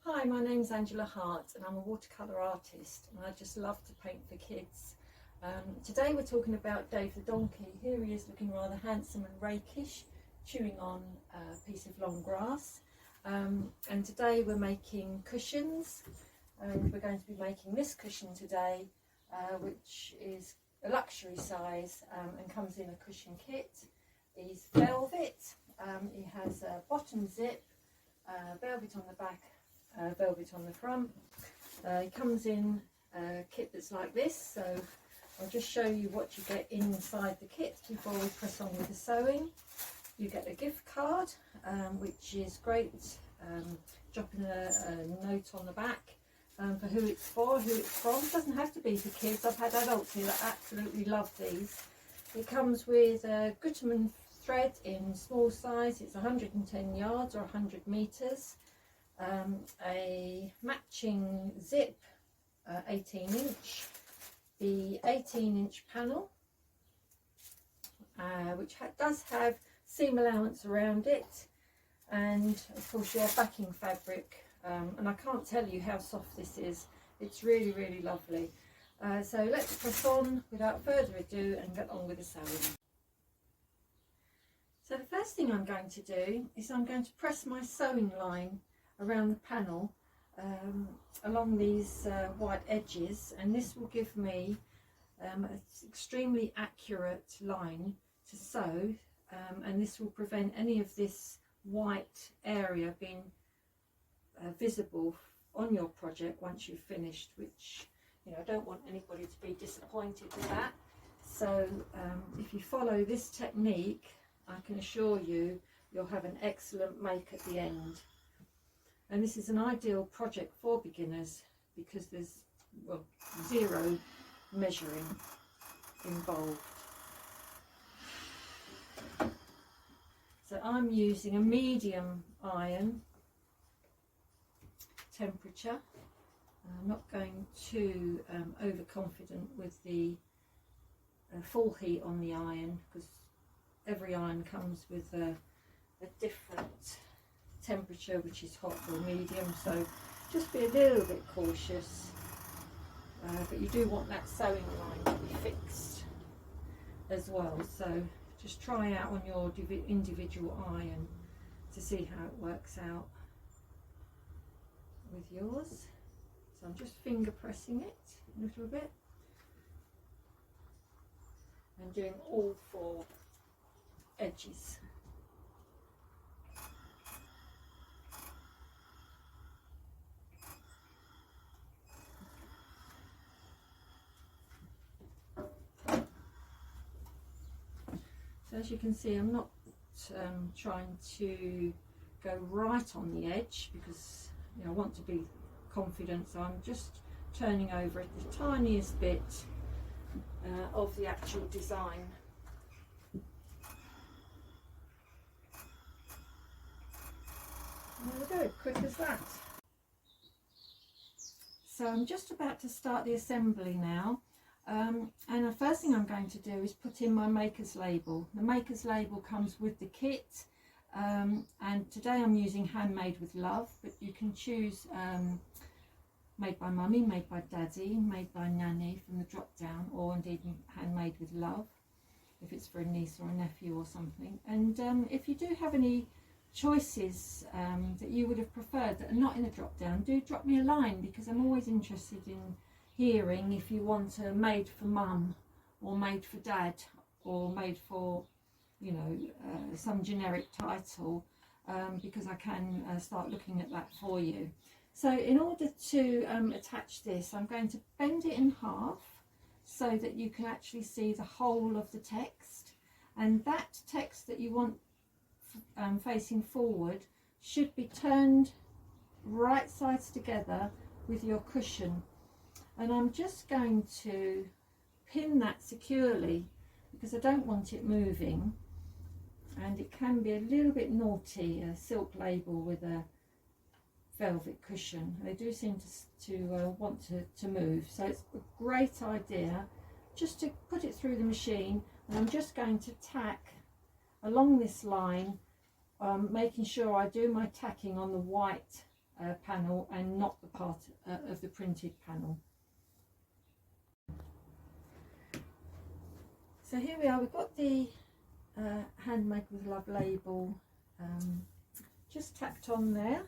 Hi, my name's Angela Hart and I'm a watercolour artist and I just love to paint for kids. Today we're talking about Dave the donkey. Here he is looking rather handsome and rakish, chewing on a piece of long grass. And today we're making cushions, and we're going to be making this cushion today, which is a luxury size and comes in a cushion kit. He's velvet, he has a bottom zip, velvet on the back, velvet on the front. It comes in a kit that's like this, so I'll just show you what you get inside the kit before we press on with the sewing. You get a gift card, which is great, dropping a note on the back for who it's for, who it's from. It doesn't have to be for kids. I've had adults here that absolutely love these. It comes with a Gutermann thread in small size. It's 110 yards or 100 metres. A matching zip, 18-inch, the 18-inch panel, which does have seam allowance around it, and of course your backing fabric, and I can't tell you how soft this is. It's really, really lovely. So let's press on without further ado and get on with the sewing. So the first thing I'm going to do is I'm going to press my sewing line around the panel along these white edges, and this will give me an extremely accurate line to sew, and this will prevent any of this white area being visible on your project once you've finished, which, you know, I don't want anybody to be disappointed with that. So if you follow this technique, I can assure you you'll have an excellent make at the end. And this is an ideal project for beginners because there's, well, zero measuring involved. So I'm using a medium iron temperature. I'm not going too overconfident with the full heat on the iron, because every iron comes with a different temperature, which is hot or medium, so just be a little bit cautious, but you do want that sewing line to be fixed as well, so just try out on your individual iron to see how it works out with yours. So I'm just finger pressing it a little bit and doing all four edges. So as you can see, I'm not trying to go right on the edge because, you know, I want to be confident, so I'm just turning over it the tiniest bit of the actual design. There we go, quick as that. So I'm just about to start the assembly now. And the first thing I'm going to do is put in my maker's label. The maker's label comes with the kit, and today I'm using Handmade with Love, but you can choose Made by Mummy, Made by Daddy, Made by Nanny from the drop down, or indeed Handmade with Love if it's for a niece or a nephew or something. And if you do have any choices that you would have preferred that are not in the drop down, do drop me a line, because I'm always interested in hearing if you want a made for mum or made for dad or made for, you know, some generic title, because I can start looking at that for you. So in order to attach this, I'm going to bend it in half so that you can actually see the whole of the text, and that text that you want facing forward should be turned right sides together with your cushion. And I'm just going to pin that securely because I don't want it moving, and it can be a little bit naughty, a silk label with a velvet cushion. They do seem to want to move, so it's a great idea just to put it through the machine. And I'm just going to tack along this line, making sure I do my tacking on the white panel and not the part of the printed panel. So here we are, we've got the Handmade with Love label just tacked on there.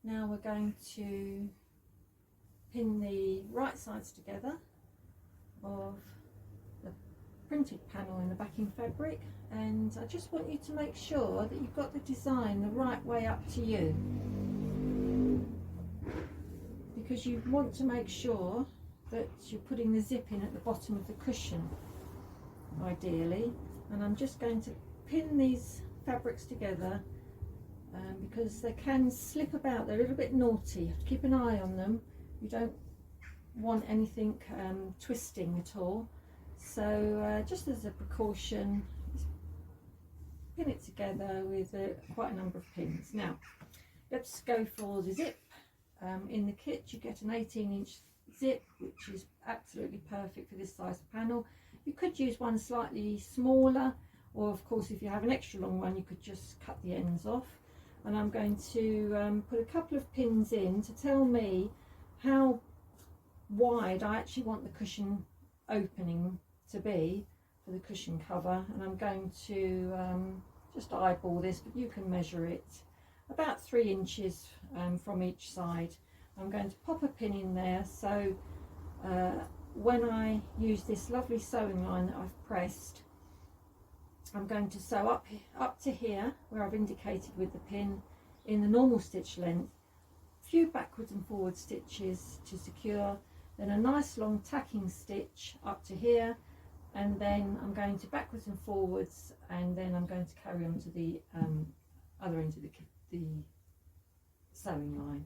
Now we're going to pin the right sides together of the printed panel in the backing fabric, and I just want you to make sure that you've got the design the right way up to you, because you want to make sure that you're putting the zip in at the bottom of the cushion ideally. And I'm just going to pin these fabrics together because they can slip about. They're a little bit naughty, you have to keep an eye on them. You don't want anything twisting at all, so just as a precaution, pin it together with quite a number of pins. Now let's go for the zip. In the kit you get an 18-inch zip, which is absolutely perfect for this size panel. You could use one slightly smaller, or of course if you have an extra long one you could just cut the ends off. And I'm going to put a couple of pins in to tell me how wide I actually want the cushion opening to be for the cushion cover, and I'm going to just eyeball this, but you can measure it about 3 inches from each side. I'm going to pop a pin in there, so when I use this lovely sewing line that I've pressed, I'm going to sew up to here where I've indicated with the pin in the normal stitch length, a few backwards and forward stitches to secure, then a nice long tacking stitch up to here, and then I'm going to backwards and forwards, and then I'm going to carry on to the other end of the sewing line.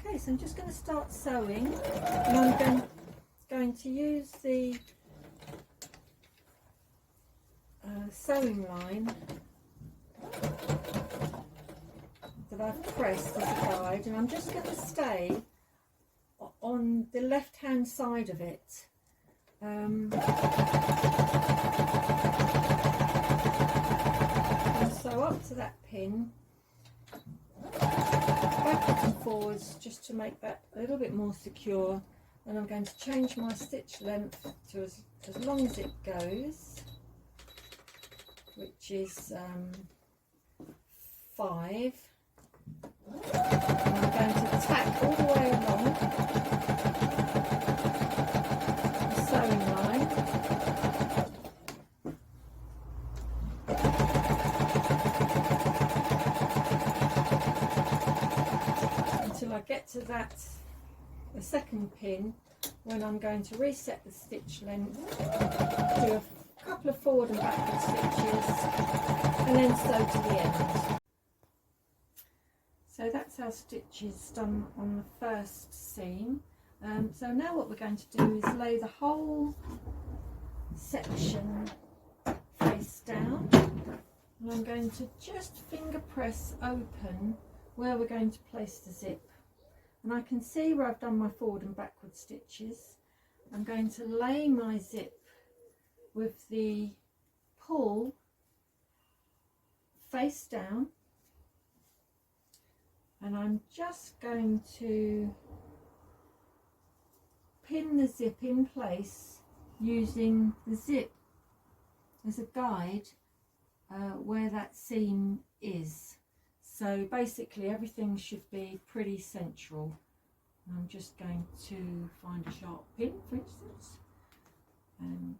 Okay, so I'm just going to start sewing, and I'm going to use the sewing line that I've pressed as a guide, and I'm just going to stay on the left hand side of it. And sew up to that pin, backwards and forwards, just to make that a little bit more secure. And I'm going to change my stitch length to as long as it goes, which is 5. And I'm going to tack all the way along the sewing line until I get to the second pin, when I'm going to reset the stitch length, do a couple of forward and backward stitches, and then sew to the end. So that's our stitches done on the first seam. So now what we're going to do is lay the whole section face down, and I'm going to just finger press open where we're going to place the zip. And I can see where I've done my forward and backward stitches. I'm going to lay my zip with the pull face down, and I'm just going to pin the zip in place using the zip as a guide where that seam is. So basically everything should be pretty central. I'm just going to find a sharp pin, for instance, and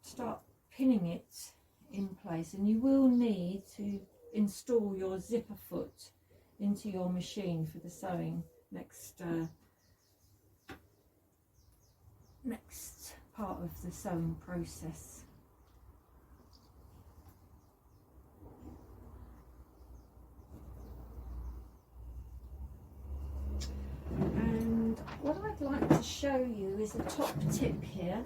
start pinning it in place. And you will need to install your zipper foot into your machine for the sewing next part of the sewing process. And what I'd like to show you is a top tip here.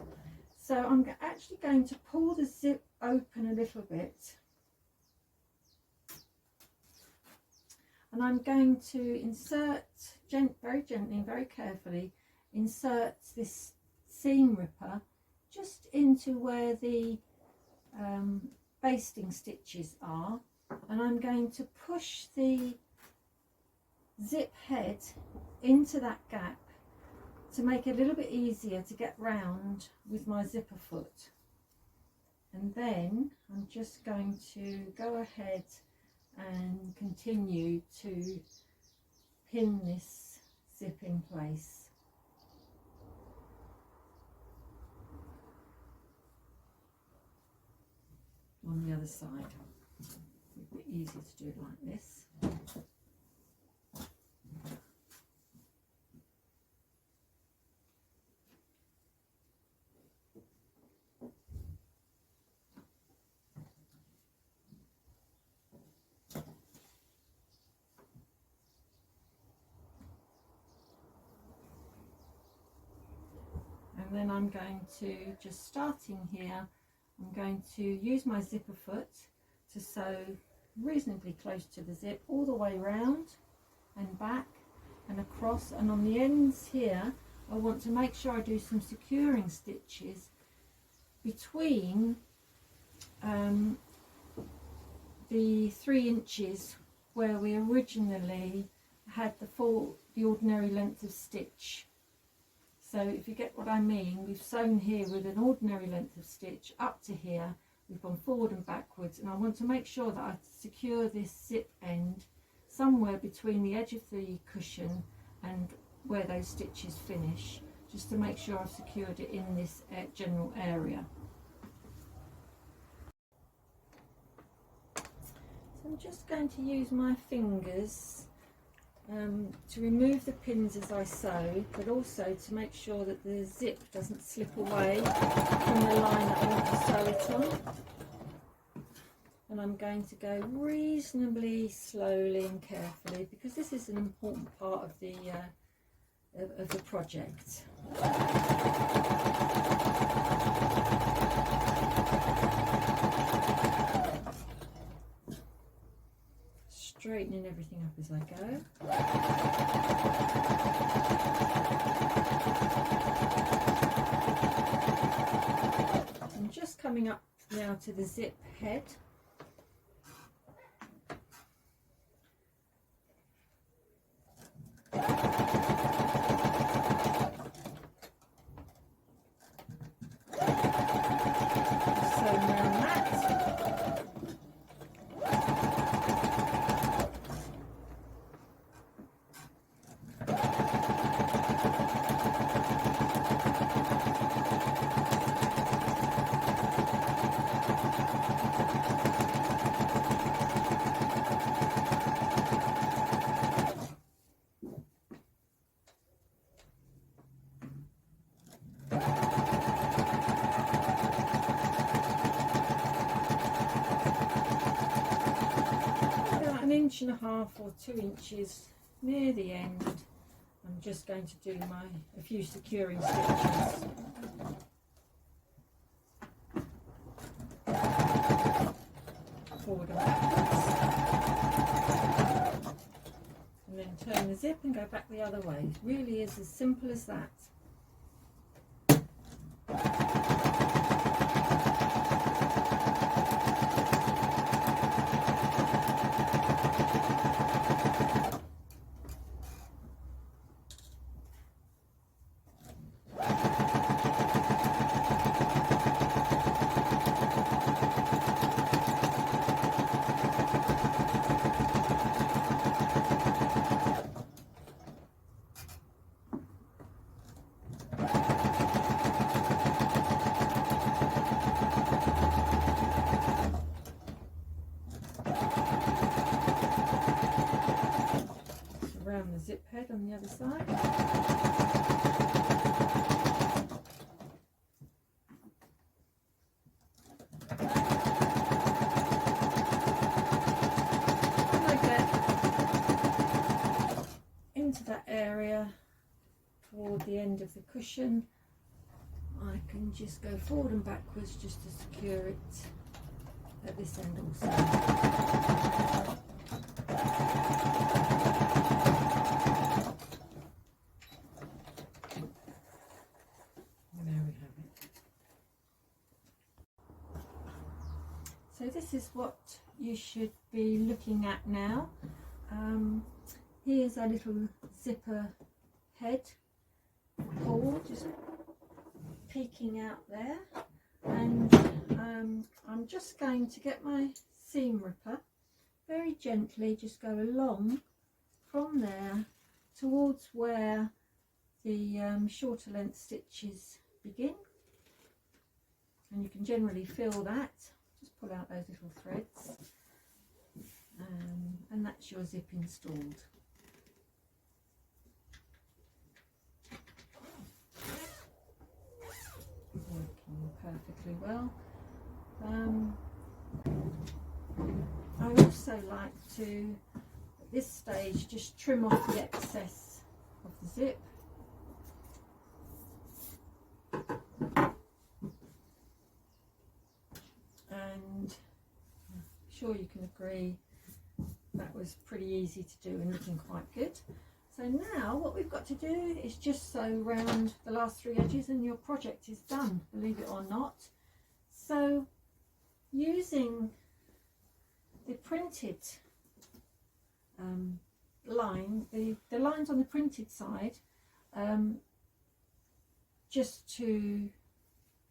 So I'm actually going to pull the zip open a little bit, and I'm going to insert very gently and very carefully insert this seam ripper just into where the basting stitches are, and I'm going to push the zip head into that gap to make it a little bit easier to get round with my zipper foot. And then I'm just going to go ahead and continue to pin this zip in place. On the other side, it's a bit easier to do it like this. And then I'm going to, just starting here, I'm going to use my zipper foot to sew reasonably close to the zip all the way round and back and across, and on the ends here I want to make sure I do some securing stitches between the 3 inches where we originally had the ordinary length of stitch. So if you get what I mean, we've sewn here with an ordinary length of stitch up to here. We've gone forward and backwards, and I want to make sure that I secure this zip end somewhere between the edge of the cushion and where those stitches finish, just to make sure I've secured it in this general area. So I'm just going to use my fingers to remove the pins as I sew, but also to make sure that the zip doesn't slip away from the line that I want to sew it on. And I'm going to go reasonably slowly and carefully, because this is an important part of the project. Straightening everything up as I go. I'm just coming up now to the zip head. An inch and a half or 2 inches near the end, I'm just going to do a few securing stitches. Forward and backwards, and then turn the zip and go back the other way. It really is as simple as that. Around the zip head on the other side. When I get into that area toward the end of the cushion, I can just go forward and backwards just to secure it at this end also. So this is what you should be looking at now. Here's a little zipper head pull just peeking out there, and I'm just going to get my seam ripper, very gently just go along from there towards where the shorter length stitches begin, and you can generally feel that. Just pull out those little threads, and that's your zip installed. Working perfectly well. I also like to, at this stage, just trim off the excess of the zip. And I'm sure you can agree that was pretty easy to do and looking quite good. So now what we've got to do is just sew round the last 3 edges and your project is done, believe it or not. So using the printed line, the lines on the printed side, just to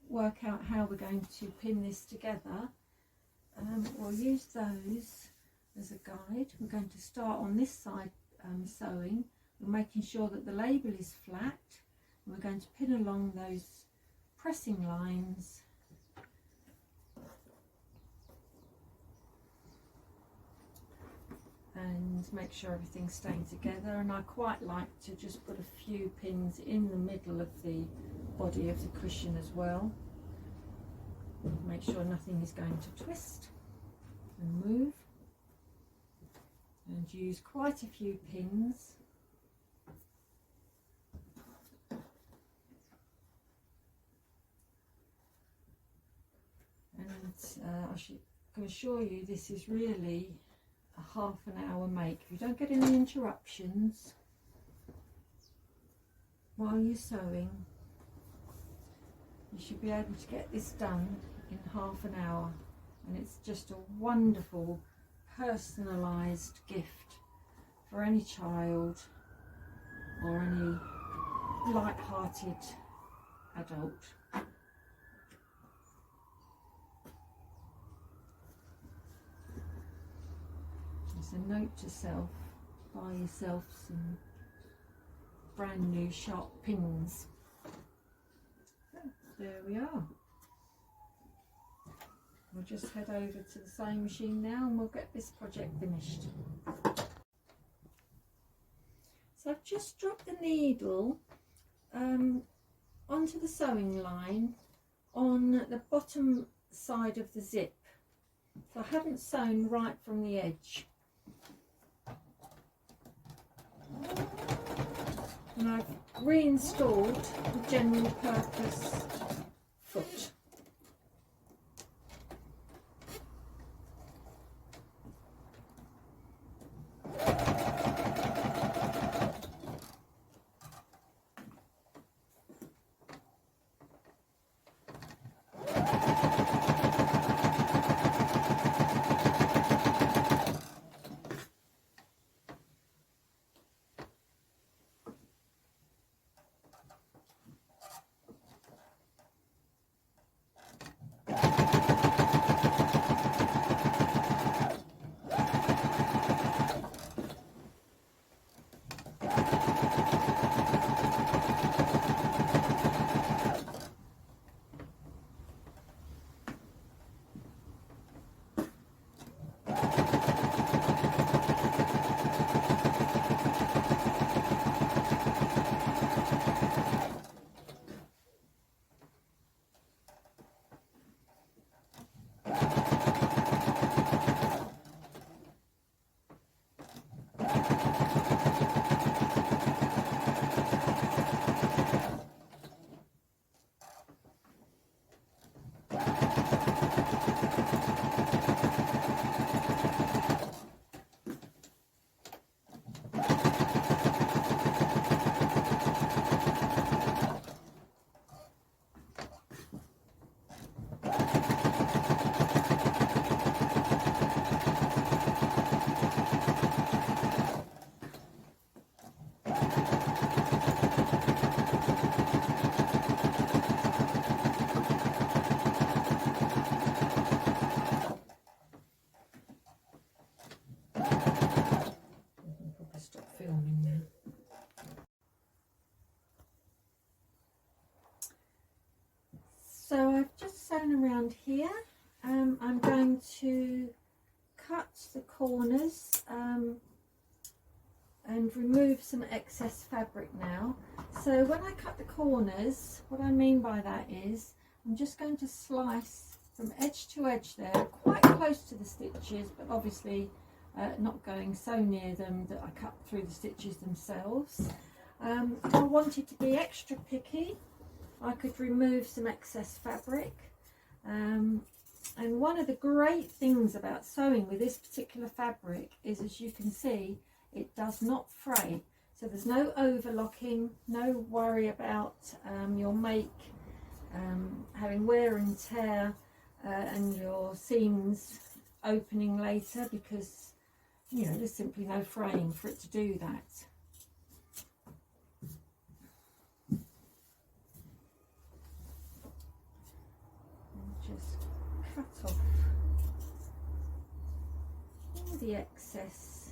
work out how we're going to pin this together, we'll use those as a guide. We're going to start on this side sewing. We're making sure that the label is flat, and we're going to pin along those pressing lines and make sure everything's staying together. And I quite like to just put a few pins in the middle of the body of the cushion as well. Make sure nothing is going to twist and move, and use quite a few pins. And I can assure you this is really a half an hour make. If you don't get any interruptions while you're sewing, you should be able to get this done in half an hour, and it's just a wonderful personalised gift for any child or any light-hearted adult. It's a note to self: buy yourself some brand new sharp pins. So there we are. We'll just head over to the sewing machine now and we'll get this project finished. So I've just dropped the needle onto the sewing line on the bottom side of the zip. So I haven't sewn right from the edge. And I've reinstalled the general purpose foot. So I've just sewn around here. I'm going to cut the corners and remove some excess fabric now. So when I cut the corners, what I mean by that is I'm just going to slice from edge to edge there, quite close to the stitches, but obviously not going so near them that I cut through the stitches themselves. If I wanted to be extra picky, I could remove some excess fabric. And one of the great things about sewing with this particular fabric is, as you can see, it does not fray. So there's no overlocking, no worry about your make having wear and tear and your seams opening later, because you know there's simply no fraying for it to do that. And just cut off all the excess,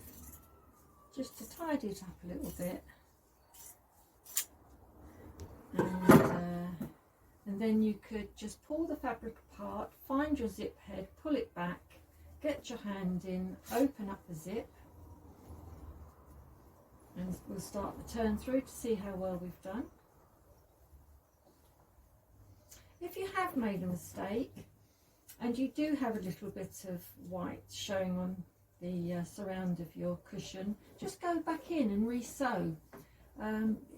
just to tidy it up a little bit, and then you could just pull the fabric apart, find your zip head, pull it back, get your hand in, open up the zip, and we'll start the turn through to see how well we've done. If you have made a mistake and you do have a little bit of white showing on the surround of your cushion, just go back in and re-sew.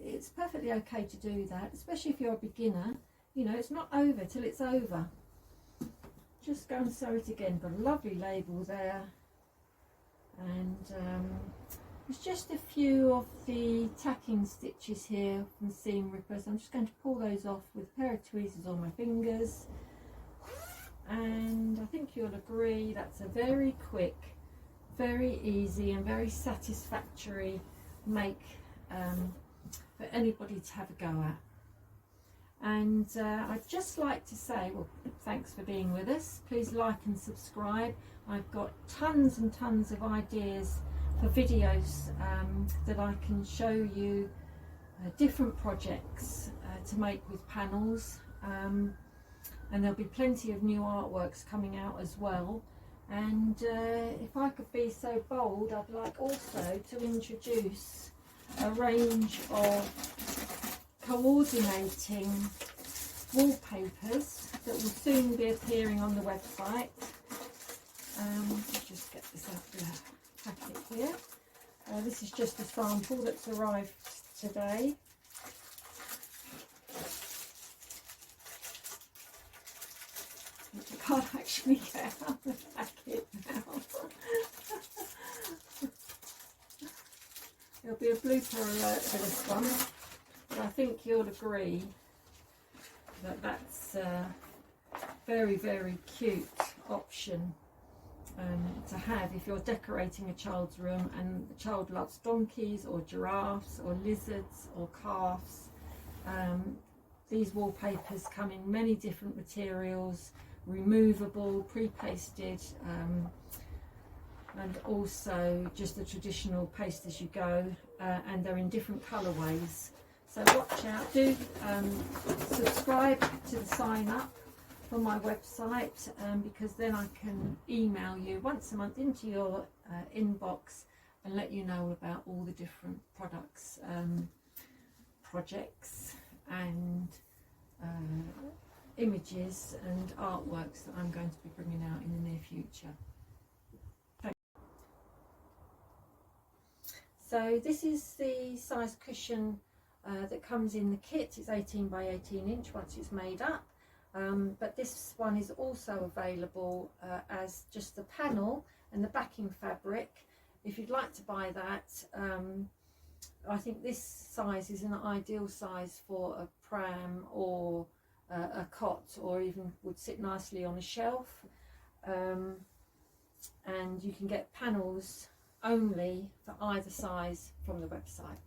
It's perfectly okay to do that, especially if you're a beginner. You know, it's not over till it's over. Just go and sew it again. Got a lovely label there, and there's just a few of the tacking stitches here from seam rippers. I'm just going to pull those off with a pair of tweezers on my fingers, and I think you'll agree that's a very quick, very easy and very satisfactory make for anybody to have a go at. And I'd just like to say, well, thanks for being with us. Please like and subscribe. I've got tons and tons of ideas for videos that I can show you different projects to make with panels, and there'll be plenty of new artworks coming out as well. And if I could be so bold, I'd like also to introduce a range of coordinating wallpapers that will soon be appearing on the website. I'll just get this out of the packet here. This is just a sample that's arrived today. I can't actually get out the packet now. There'll be a blooper alert for this one, but I think you'll agree that that's a very, very cute option to have if you're decorating a child's room and the child loves donkeys or giraffes or lizards or calves. These wallpapers come in many different materials, removable, pre-pasted, and also just the traditional paste as you go, and they're in different colourways. So watch out, do subscribe to the sign up for my website, because then I can email you once a month into your inbox and let you know about all the different products, projects and images and artworks that I'm going to be bringing out in the near future. So this is the size cushion that comes in the kit. It's 18 by 18 inch once it's made up, but this one is also available as just the panel and the backing fabric. If you'd like to buy that, I think this size is an ideal size for a pram or a cot, or even would sit nicely on a shelf. And you can get panels only for either size from the website.